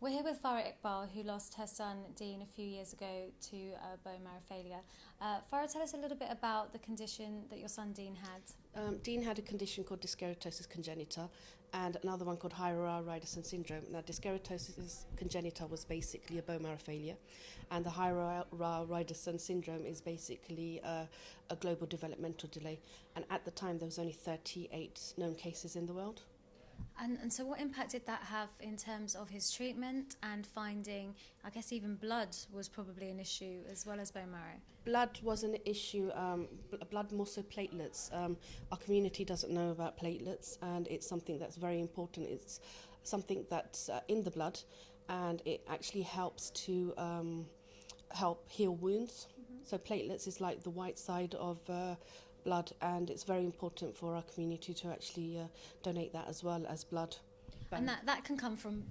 We're here with Farah Iqbal, who lost her son Dean a few years ago to bone marrow failure. Farah, tell us a little bit about the condition that your son Dean had. Dean had a condition called dyskeratosis congenita and another one called Hyrule-Riderson syndrome. Now, dyskeratosis congenita was basically a bone marrow failure, and the Hyrule-Riderson syndrome is basically a global developmental delay. And at the time, there was only 38 known cases in the world. And so what impact did that have in terms of his treatment and finding, I guess even blood was probably an issue as well as bone marrow? Blood was an issue, blood more so platelets. Our community doesn't know about platelets, and it's something that's very important. It's something that's in the blood, and it actually helps to help heal wounds. So platelets is like the white side of blood, and it's very important for our community to actually donate that as well as blood. And that can come from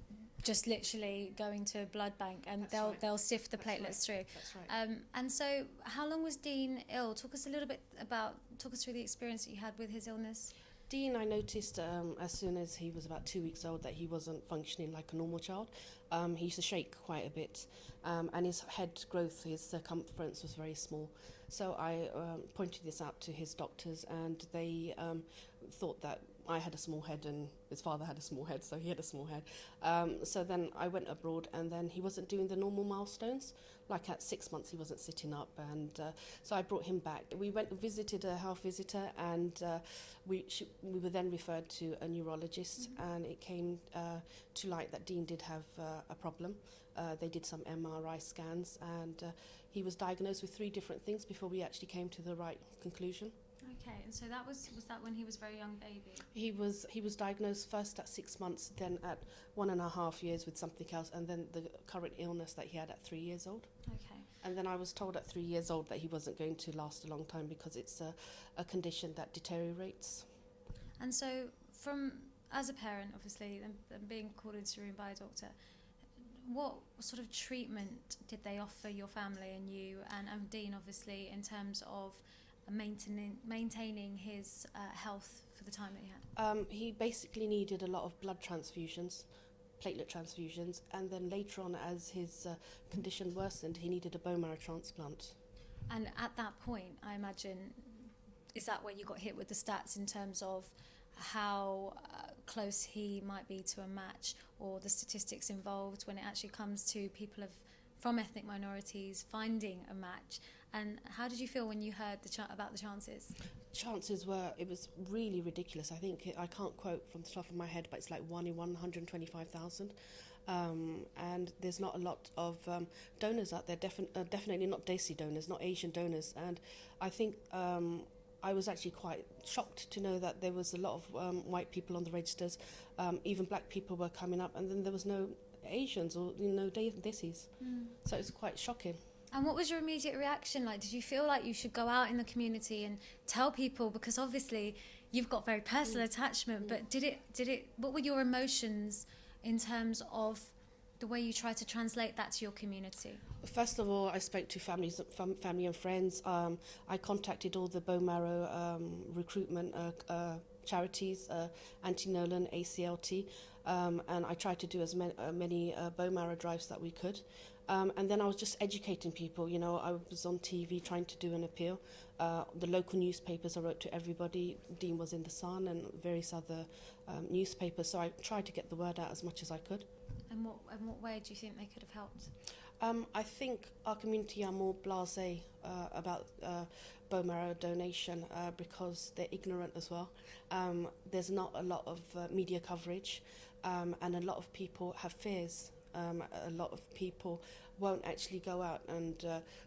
just literally going to a blood bank, and they'll sift the platelets through. That's right. And so how long was Dean ill? Talk us through the experience that you had with his illness. Dean, I noticed as soon as he was about 2 weeks old that he wasn't functioning like a normal child. He used to shake quite a bit, and his head growth, his circumference was very small. So I pointed this out to his doctors, and they thought that I had a small head and his father had a small head, so he had a small head. So then I went abroad, and then he wasn't doing the normal milestones. Like at 6 months, he wasn't sitting up, and so I brought him back. We went and visited a health visitor, and we were then referred to a neurologist, and it came to light that Dean did have a problem. They did some MRI scans, and he was diagnosed with 3 different things before we actually came to the right conclusion. Okay, and so that was that when he was a very young baby? He was diagnosed first at 6 months, then at 1.5 years with something else, and then the current illness that he had at 3 years old. Okay. And then I was told at 3 years old that he wasn't going to last a long time because it's a condition that deteriorates. And so as a parent, obviously, and being called into a room by a doctor, what sort of treatment did they offer your family and you and Dean, obviously, in terms of maintaining his health for the time that he had? He basically needed a lot of blood transfusions, platelet transfusions, and then later on, as his condition worsened, he needed a bone marrow transplant. And at that point, I imagine, is that where you got hit with the stats in terms of how close he might be to a match, or the statistics involved when it actually comes to people from ethnic minorities finding a match? And how did you feel when you heard about the chances? Chances were, it was really ridiculous. I think, I can't quote from the top of my head, but it's like 1 in 125,000. And there's not a lot of donors out there, definitely not Desi donors, not Asian donors. And I think I was actually quite shocked to know that there was a lot of white people on the registers. Even black people were coming up, and then there was no Asians or no Desis. So it's quite shocking. And what was your immediate reaction like? Did you feel like you should go out in the community and tell people? Because obviously you've got very personal attachment, but what were your emotions in terms of the way you try to translate that to your community? First of all, I spoke to family and friends. I contacted all the bone marrow recruitment charities, Anti-Nolan, ACLT, and I tried to do as many bone marrow drives that we could. And then I was just educating people. You know, I was on TV trying to do an appeal. The local newspapers, I wrote to everybody. Dean was in the Sun and various other newspapers. So I tried to get the word out as much as I could. And what way do you think they could have helped? I think our community are more blasé about bone marrow donation because they're ignorant as well. There's not a lot of media coverage, and a lot of people have fears. A lot of people won't actually go out and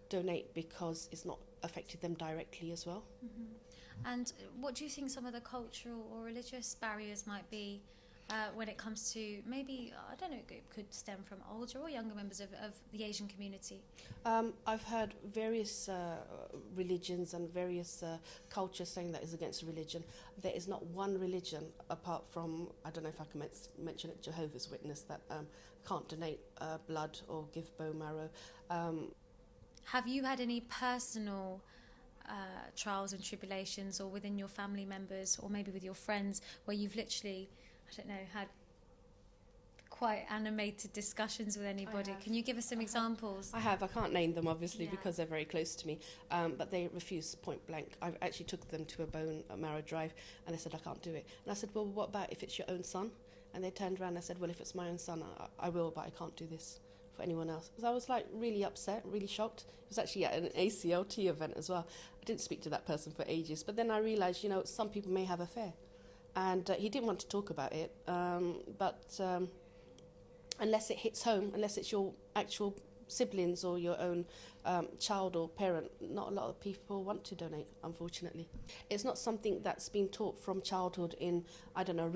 donate because it's not affected them directly as well. And what do you think some of the cultural or religious barriers might be when it comes to, maybe, I don't know, it could stem from older or younger members of the Asian community? I've heard various religions and various cultures saying that is against religion. There is not one religion apart from, I don't know if I can mention it, Jehovah's Witness, that can't donate blood or give bone marrow. Have you had any personal trials and tribulations, or within your family members, or maybe with your friends, where you've literally, I don't know, had quite animated discussions with anybody. Can you give us some examples? I can't name them, obviously, Yeah. because they're very close to me. But they refused point blank. I actually took them to a bone marrow drive, and they said, I can't do it. And I said, well, what about if it's your own son? And they turned around and said, well, if it's my own son, I will, but I can't do this for anyone else. Because I was like really upset, really shocked. It was actually at an ACLT event as well. I didn't speak to that person for ages. But then I realised, some people may have a fear. And he didn't want to talk about it. But unless it hits home, unless it's your actual siblings or your own child or parent, not a lot of people want to donate, unfortunately. It's not something that's been taught from childhood in,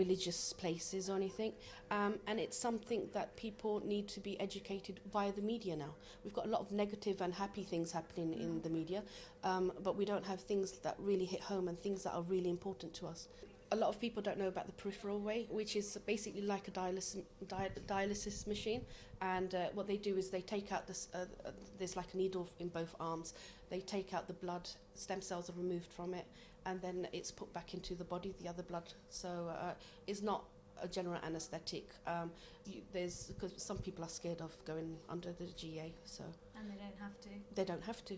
religious places or anything. And it's something that people need to be educated via the media now. We've got a lot of negative and happy things happening in the media, but we don't have things that really hit home and things that are really important to us. A lot of people don't know about the peripheral way, which is basically like a dialysis machine. And what they do is they take out this, there's like a needle in both arms. They take out the blood, stem cells are removed from it, and then it's put back into the body, the other blood. So it's not a general anaesthetic. Because some people are scared of going under the GA. So. And they don't have to. They don't have to.